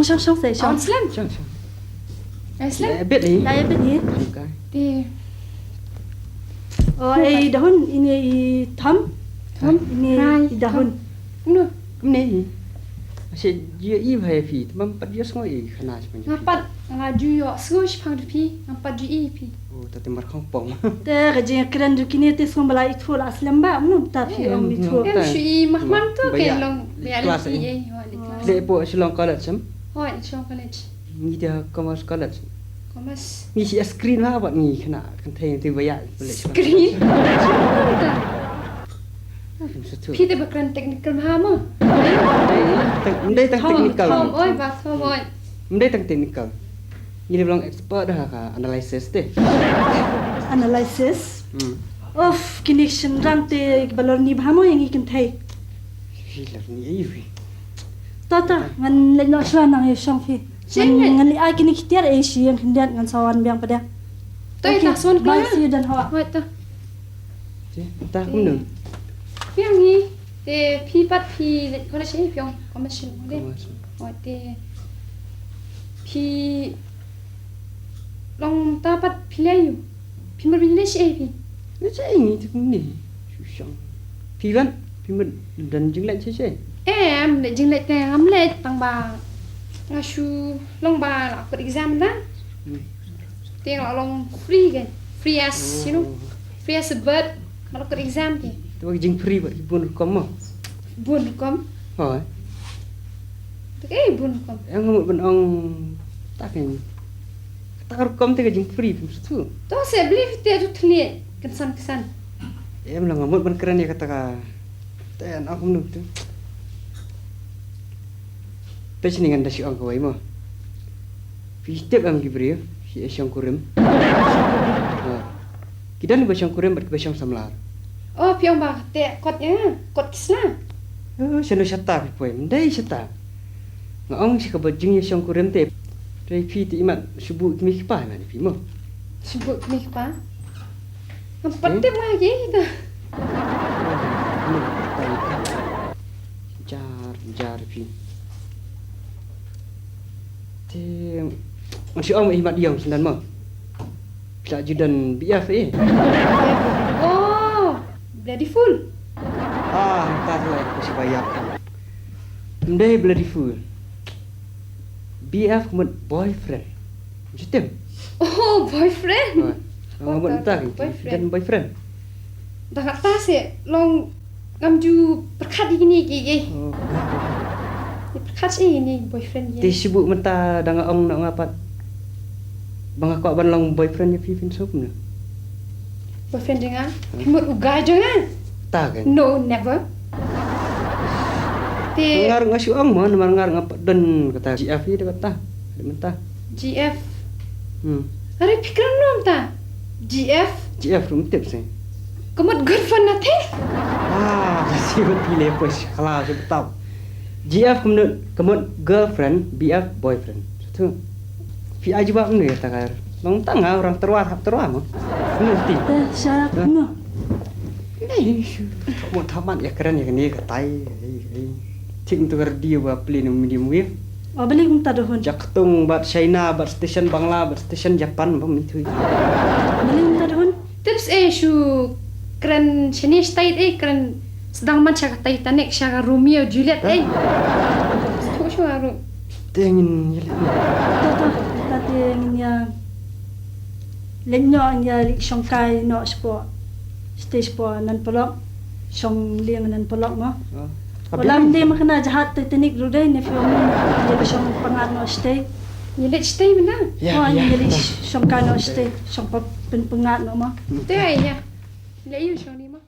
xong dậy xong Xong. Lại biết đi. lại biết gì Cái. Thì ai dahon ini thom ini dahon cũng được. Cũng nè. Sẽ dưa y về phì, mà bắt dưa xong rồi khả năng sẽ Ngapat ngaju sego pang pi, ngapat ju pi. Oh, tapi mar không bông. te gaji keren du kini te som bala itu la aslam ba mnu ta fi om itu Em shui mahman tu ke long Kelas reality ni. kelas. Lek po silong college sem. Hoi, trong college. Ni dia commerce college. Commerce. Ni si screen lah buat ni kena kan thay tu bayar boleh. Screen. Satu. Pi te bakran technical mahama. Đây tăng technical. Thom oi ba thom oi. Đây tăng technical. Ni dia bilang expert dah ka analysis deh. analysis of connection rante balor ni bhamo yang ikin thai Hilar ni ai. tata ngan le no shwa nang yong fi ngan li ai kini khitiar e shi yang hindian ngan sawan biang pada Tôi ta son bai kla. si dan hawa Hoi ta. Ta cũng được. Piang ni te pi pat pi college ni piang commercial mo de. Hoi te pi long ta pat pi le yu. Pi mar bin le shi pi. Nó chạy ni tu cũng ni. Shang. Pi văn, pi mình dan jing lại chơi. Em để jing le te ngam le tang ba. Nga shu long ba la ko exam da. Te la long free gan. Free as you know. Free as a bird. Kalau ko exam ti. Tu bagi jing free buat pun kom. Buồn kom. Rồi. Thế cái buồn kom. Em ngomong ben ong tak ni. Tak kom tu jing free pun tu. To saya beli te tu thli kesan. Em là ngomong ben keren ya kata ka. Ten aku nu tu. Peci ni kan dah si ong kau mo. Fitep am gibri si esiang kurim. Kita ni basiang kurim basiang samlar. Oh piang ba te kotnya kot kisna. Oh, saya nak syata pun. Mendai syata. Ngong si kabut jing esiang kurim te. Dari pi ti imat subuh kimi kipa mana pi mo. Sebut ni pa. Empat te lagi kita. Jar pi. Te masih om imat diam sendan mo. Pila judan BF Oh, bloody full. Tak lah kasi bayar kan. Mendai bloody fool. BF kemudian boyfriend. Macam Oh, boyfriend. Ngomong tak dan boyfriend. Dah kata se long ngamju perkat gini gigi. Perkat ini boyfriend Ti ye. sibuk menta dengan ong nak ngapat. Bang aku ban long boyfriend ya Pipin sop na. Boyfriend jangan. Mut ugai jangan. Tak kan. No, never. Te Ngar ngasi ong mo ngar ngapat dan kata GF ni dia kata. Dia mentah. GF. Hmm. Are pikiran nom ta? GF. GF rum tip sen. Kemut girlfriend nate? Si pilih pos kalah sebab. GF kemudian girlfriend, BF boyfriend. Satu. Fi aja bab ni kata kar. Long tangah orang terwar mo. Nanti. syarat no Ini mau tamat ya keren ya ni katai. Ting tu dia buat plane medium wave. beli kunta dohon Jaktung bat China, bat station Bangla, bat station Japan bam itu. beli kunta dohon Tips shu keren sini state keren sedang macam Titanic syaga Romeo Juliet Tu shu aru. Tengin jalan. tata ngnya lenyo nya li shongkai no spo stage po nan polok shong liang nan polok mo walam de makna jahat teknik rudai ne film dia shong pangat no stay Juliet stay mana? oh nya li shongkai no stay shong pengat no mo Tu ya. Lai yu shong ni ma.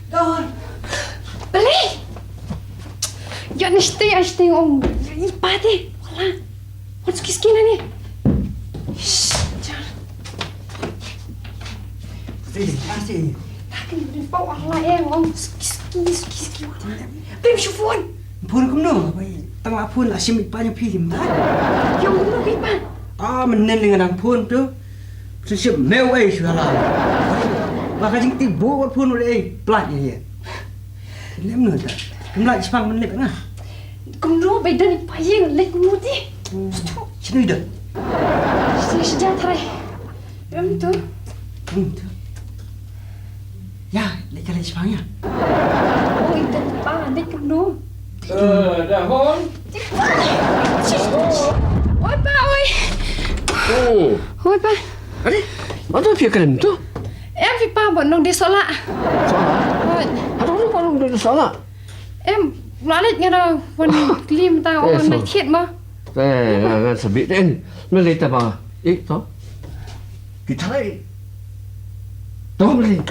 Dohon. Beli. Ya ni stay om. Ipati. Wala. What's kiskina ni? Terima Takin ni pau Allah om. Kiski. Bim shufun. Pun kum no. Tengah pun asim ipanya pi him. Yang mana pipa? Menen dengan ang pun tu. Siap meu sudah. Maka jing tibu pun oleh pelat ni. Lem nu tak. Kemlak Jepang menlep ngah. Kumru beda ni payeng lek mudi. Sini dah. Sejak tadi. Tu. Ya, lek kali Jepang ya. Oh, itu pa lek kumru. Dah hon. Oi pa oi. Oh. Oi pa. Adik, mana dia kerem tu? Em vi pa bọn nong đi solat. Salah. Oi. Ada orang pun dia salah. Em lalit nghe đâu, bọn klim tao Eh, này so. thiệt mà. Ngan sebit den. Melita ba. Tu. Kita lai. Tahu meli.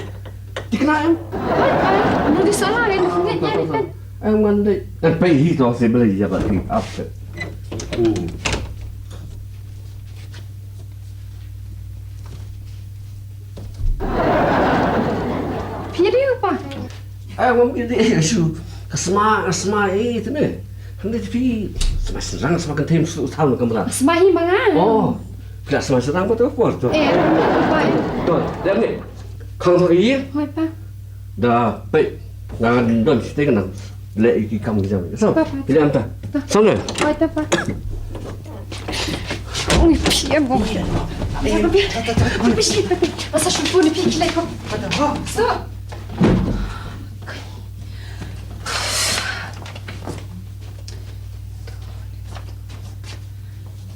Dikenal em. Oi pa, nong đi solat cái nó nghe nhá đi kan. Em ngan dei. Kan pai tu saya beli je bagi apa. Piri pa. Em ini isu. Asma itu ni. Hendak tapi serang semakin tim tahun kemudian. Semahi mangan. Oh, tidak sama serang betul apa tu? Pa em. Tuan, dem ni. Kang thoi yi. Oi pa. Dah baik. Ngan don kita kena lek iki kamu jam. So, Apa? pilih anta. Sana. Oi ta pa. Oi pi em bon. Oi pi slip pa. Asa shampoo ni pi kilai ko. So.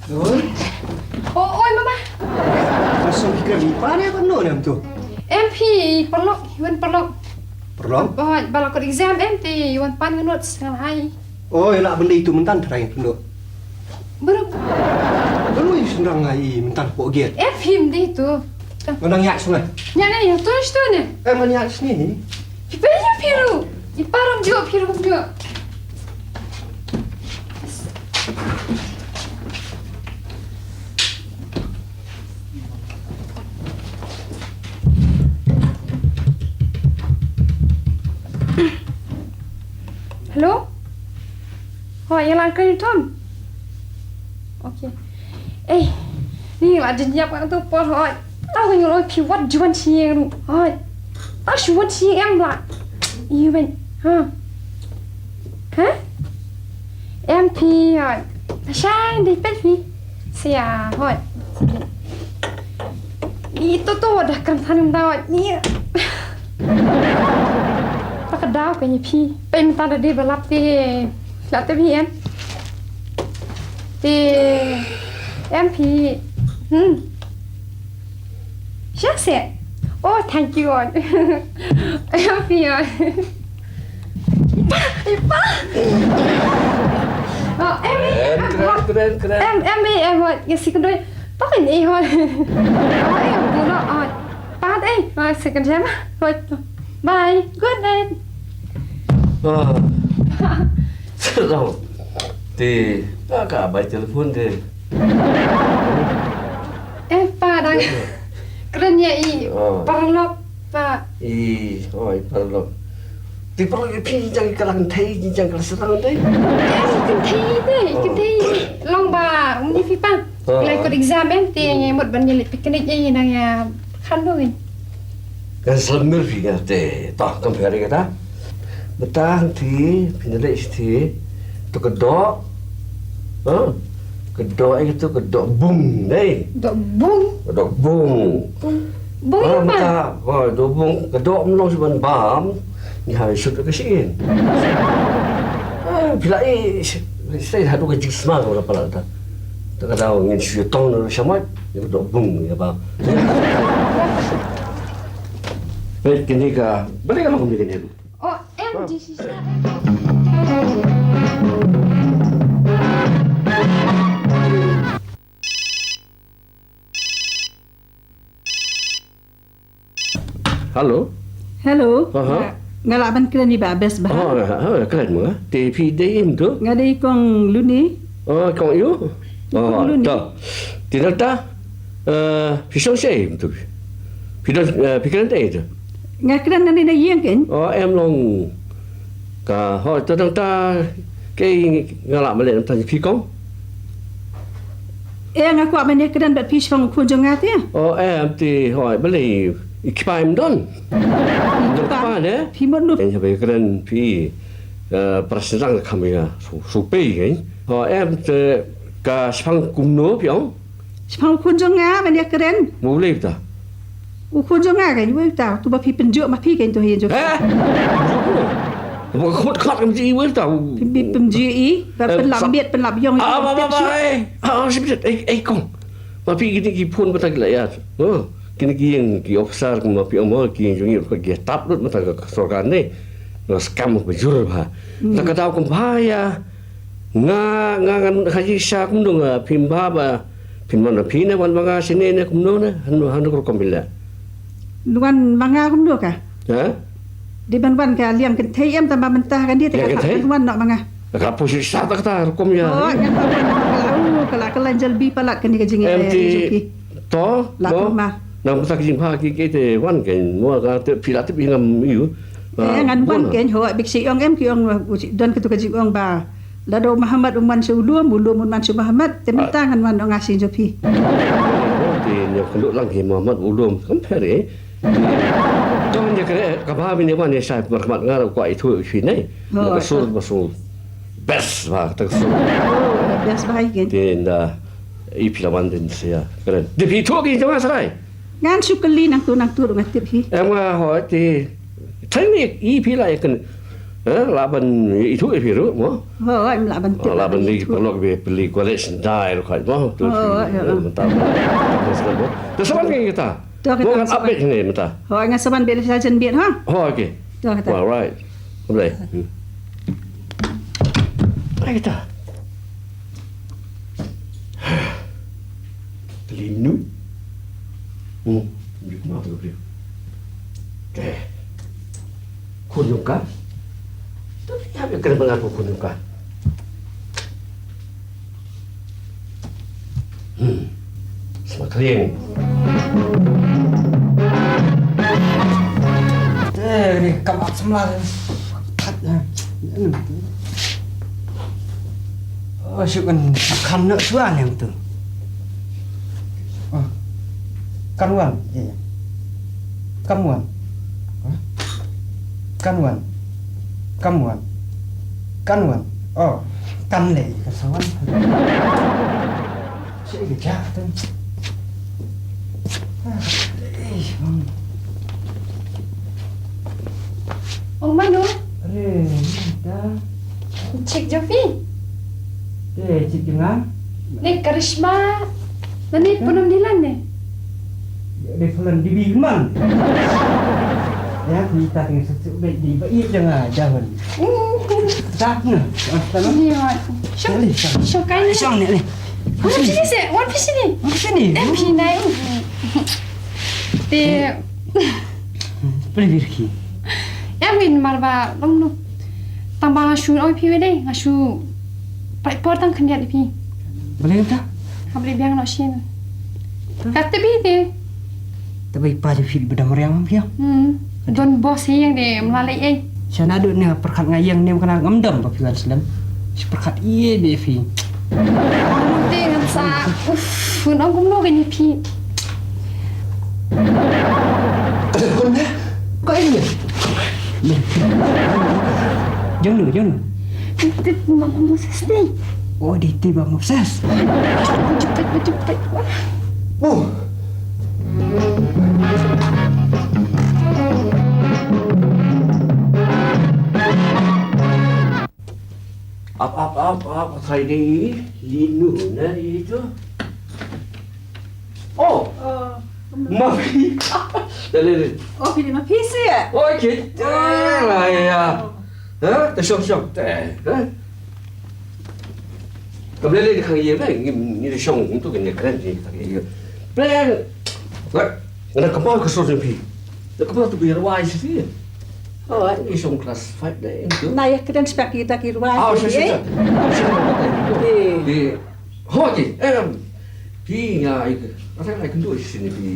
Oi mama. Langsung kira lipa ni apa no ni tu? Em pi pelok, wen pelok. Perlu? Oi, balak ko exam em ti wan pan ngot ngan hai. Oh, nak beli itu mentan terakhir tu. Baru Kalau yang senang ai mentan pok giat. em him di tu. Menang yak sungai. Nya na ya tu sto ne. Man yak sini. Pi pe ya piru. Iparam jo piru jo. Hello? Hỏi yang lang kali Tom. Okay. Ni là định nhập các tôi bỏ hỏi. Tao người nói phiêu vật juan chieng luôn. Hỏi. Tao juan chieng em lại. Yêu mình. Ha? Hả? Em thì hỏi. Sai đi biết gì? Xìa hỏi. Itu dah kan tanam dah ni. Pakai dao kayaknya pi. Pen tanda dia berlap di. Lap tapi em. Di em pi. Chắc sẽ. Oh, thank you God. Em pi rồi. Ipa. Keren. Em rồi. Cái gì cũng đôi. Tóc hình y thôi. Em cũng nó. Ba đây. Rồi, sẽ cần xem. Rồi. Bye. Good night. Serang. Ti, agak baca telefon dia. Pa đang keren ya i. Parlok pa. Oi, perlu. Ti perlu pi jangan kalang thai, jangan kalang serang deh. Kinh thi. Long ba, ni phi pa. Lại có exam em ti nghe một vấn đề lịch picnic ấy đang khăn thôi. Kan selmir figa te, tak compare kita. Betah ti, pindah ti, tu kedok. Kedok itu kedok bung deh. Độ bung. Kedok bung. Bung apa? Betah, kedok bung, kedok melong seban bam. Ni hari sudah kesin. Bila saya hadu kecil semang kalau pala dah. Tak tahu ingin syaitan atau syamat, kedok bung ya bang. Baik, kini ka. Balik ka makumili niya. Oh, em di sisa. Halo. Hello. Aha. Ngalaban Kam U Bah Besbha. Keren mo. TV din tu. Ngadi kong luni. Kong iyo. Luni. Ta. Tinata. Pisong say tu. Pikiran tu. Ngakran nani na yang kan? Em long. Ka ho ta ta cái ngalak balik tanya phi công. ngaku apa ni keren bat fish fang kun jongat ya. em thì hỏi bất lì cái bài em đón được ba đấy Phi mon nu. em phải cái phi perasaan kami ya supi kan em ke sepang kumno piang Fang kun jongat ba ni keren. boleh tak Kun jongat kan wi ta tu ba phi penjuk ma phi kan tu hian jo. một khốt khót làm gì với tao Phi penjuk i ba penlam biet penlam yong. sip ai kong mà phi cái phun bắt tay lại à cái yang cái officer cũng mà piang mà cái yang như cái tap luôn mà ta cái sorgan này nó scam một bejur ha ta ka tahu kumpaya nga haji sa kum dong phim ba ba phim mana phina wan banga sini ne kum no ne hanu ko komila Luan manga kum được à? ha Di ban ka liam kan thei em ta ma mentah kan dia tak luan nak manga. ka posisi sa ta ka kom ya Oh, yang kalau lanjal bi palat kan ni ka jingi. to La ma. nam ta jing pha ki te wan ke mo ka te pila te ngam yu Ngan wan ken ho biksi ong em ki ong don ke tu ka jing ong ba. Lado Muhammad Umman Sulum Umman Su Muhammad te minta ngan wan ong asin jopi. thì nhiều cái lỗ lăng thì mà mất u lùm không phải đấy cho nên cái cả ba bên này này sai mặt mặt ngã quậy thôi chuyện này mà số best và tất số Bias bahai ken. thì là ít là vấn đề gì à cái này để bị thuốc gì cho mà sai Ngan su kali nang tu dong tip hi. em hỏi thì thấy này ít lại cái là bên ít thuốc ít rồi mà Ho em la ban tip. là bên đi kalau beli collection die rồi phải không tôi mình ta terus apa yang kita mau kan update ini kita Ho ngan saban bel sajen biet ha. oh okay Tu kata. well right boleh ayo kita telinujuk mau tu beri okay kun yuka tu ya kena mengaku kun yuka semakin ni kam up semla thật sự cần khăn nợ xưa anh em từ căn nguồn căn nguồn căn nguồn căn nguồn căn nguồn căn lệ cái số anh sẽ được cha tên Ong mano? dah Cik Jofi. cik jangan Ni Karisma. Nani penampilan ni? để phần đi bí mật ya kita tinggal sesuatu baik di baik jangan jangan tak nữa ta nói Ni oi. Show kai ni. xong này này One piece ni. cái này Em pi nai. Te beli ki em win marba long nu. Tang ba shu oi pi we dei. Ngashu. Pai por tang khniat pi. boleh tak Habli biang no shin. Kata bi te. tapi pada film benda meriang dia Don bos yang de melalai ai. sana ada ni perkat ngayang ni kena ngamdam pa film Islam perkat iye de fi Te ngan sa. Fun ong kum no gani pi. con đấy có em nhỉ jangan lu Te mama stay. oh di tiba ngobses Cepet. Apa thầy đi linu nè itu oh mà phi đây Oh, pilih ma pisi ya. ôi chị này à hả tôi xong tệ cầm lên đi khởi gì đấy như xong cũng tôi cái này gì thằng gì plan vậy nó có bao cái số tiền phi nó có bao tôi bị rồi gì oh ini xong class 5 đấy Nah, ya keren spek kita ki ruai. sudah di hoji phi nhà itu saya lagi kendor di sini phi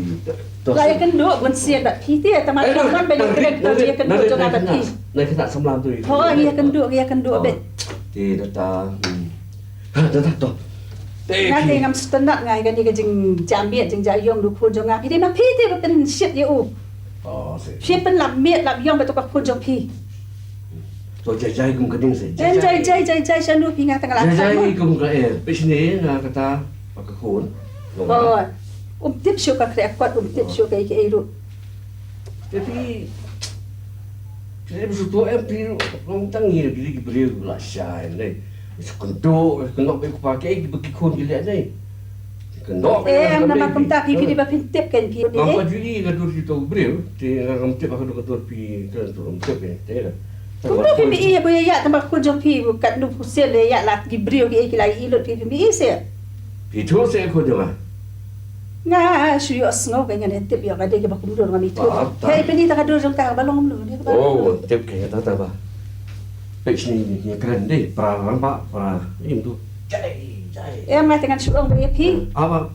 Lah ya kenduk pun siap dak piti ya teman teman ben keren ya kenduk juga dak piti. Này cái sắm làm tôi Oh, ya kenduk bet. thì ta to Ngati ngam standard ngai kan ni ka jing jamiat jing jayong du phun jong ngapi ma phi te pen shit ye u. Shit pen lam miet lam yong betul ka phun jong phi. So jai kum kading se. Jai sanu phi ngata ngala. Jai kum ka pesne na kata pakakun. Oh. Tip syo ka kre kwat tip syo ka ke ru. Tapi saya bersuatu MP orang tangi lagi beri lah syai ni. Kendo kendo aku pakai bagi kun gila ni. Kendo. Nama kumta pi di ba pin tip kan pi. Apa jadi gadur kita beri? Ti ngam tip aku gadur pi kan tu tip ni. Tera. Kuno pi bi ya boya ya tambah kun jong pi kat nu pusel le ya la gi brio ki lagi ilot pi bi se. Pi tu saya kun jong ah. Nga suyo asngo kanya ne tip yo kade ke ba kudur ngami tu. Hei peni ta kadur jong ta balong lu ni. Oh, tip kaya tak ba. Page ni keren deh, pra rampak, pra ini tu. Jai. Ma dengan suong be pi. Apa?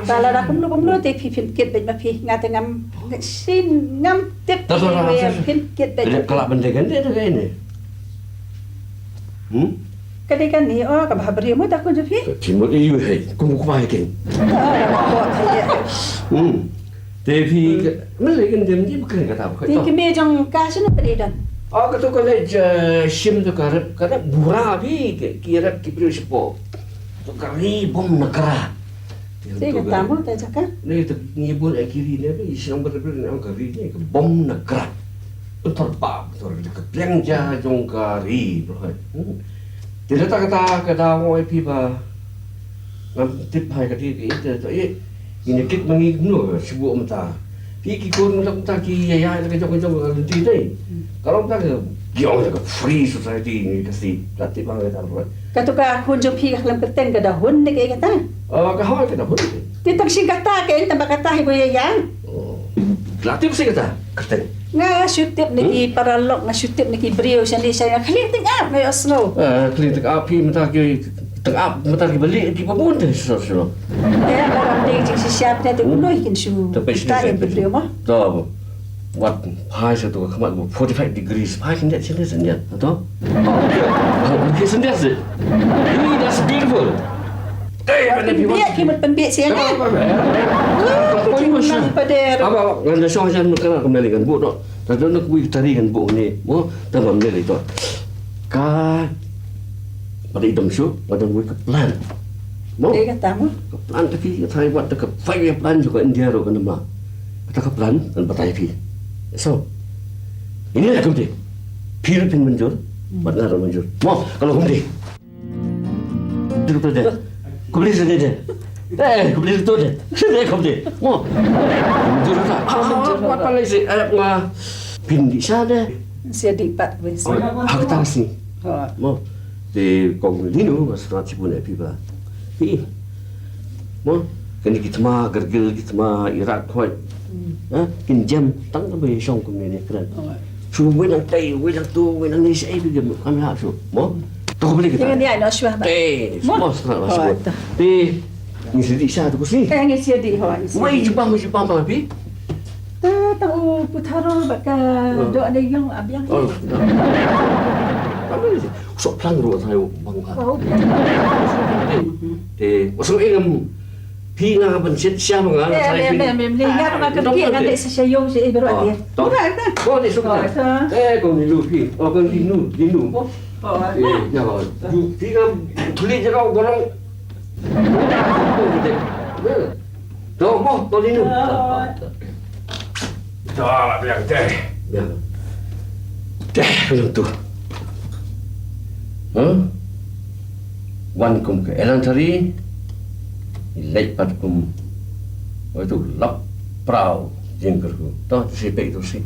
Bala da kumlu te pi pin ket be ma pi ngate ngam sin ngam tip pin ket be. Kalau benda kan dia tu kayak ni. Kade kan ni ka ba beri mo ta kun je pi. Timur iu hei, kum baik kan. Tapi mana kan dia bukan kata apa. Ti ke me jong ka sunu pe dan. Oh, kata kalau sim tu kerana burah bi kira kibri sepo. Tu kari bom negara. Ti ka tamu ta jaka. Ni tu ngibul kiri ni bi siang berbeza dengan kari ni ke bom negara. Terbang, terkeplang jah jong kari. Tidak tak kata orang pi ba. Ngam tip hai kati itu tu ini kit mangi nu sebut mata. Pi ki kun mata ki ya ke jong nanti deh. Kalau tak giong ke free society ni kasi latih bang kita buat. Katu ka kun jong pi ka lam keteng ka dahun ni ke kata. Kahal kita pun. Ti tak sing kata ke tambah kata hi boya yang. Latih mesti kita keteng. Nga syutip ni para lok na syutip ni brio sandi saya kali tengah ngayo snow. Kali tengah api mata ki tengah mata ki balik ki babun tu so. Orang ni jing si siap ni tu uno ikin su. Tak yang brio mah. Tahu. Wat pai satu kemat 45 degrees. Pai kan dia sendiri atau? Dia sendiri sih. That's beautiful. Biar kimat pembiak siang ni. Apa? Nganda syong jangan kena kembali kan bu dok. Tapi nak bui tari kan bu ni. Bu tak kembali tu. Ka pada idam syuk pada bui ke plan. Mau? Dia kata mu. Ke plan tapi saya buat ke five plan juga India ro kan nama. Kata ke plan dan batai pi. So ini lah kembali. Philippine menjur, benar menjur. Mau kalau kembali. Duduk saja. Kembali saja. Kembali tu je. Saya kembali. Mau. Menjur tak? Apa lagi sih? Apa pindi sana? Saya dipat wes. Aku tahu sih. Mau. Di kong linu masuk cipun api ba. Pi. Mau. Kini kita mah gergel kita mah irat kuat. Kinjam tang sampai syong kami ni keren. Cuma wenang tay, wenang tu, wenang ni saya juga kami hak tu. Mau. Tahu beli kita. Jangan dia nak syuah. Mau sekarang masuk. Di ni sedih saya tu kusi. Yang ni siapa dia? Mai jepang pi. Tahu putaro baka doa ada yang abiang. Oh. Apa ni? Sok plan ro saya bang. Masuk ingam pi nga ban sit sia mga saya pi. Ingat orang kerja kan dek sesayong si ibu dia. Bukan tak? Oh, ni suka. Kau ni lu pi. Oh, kau ni lu. Ya, lu pi nga tulis je kau golong. Tuh, kau ni lu. Dah, biar teh. Ya. Teh belum tu. Wan kum ke elang tari. Lepat kum. Oh itu lap prau jengkerku. Toh si baik tu si.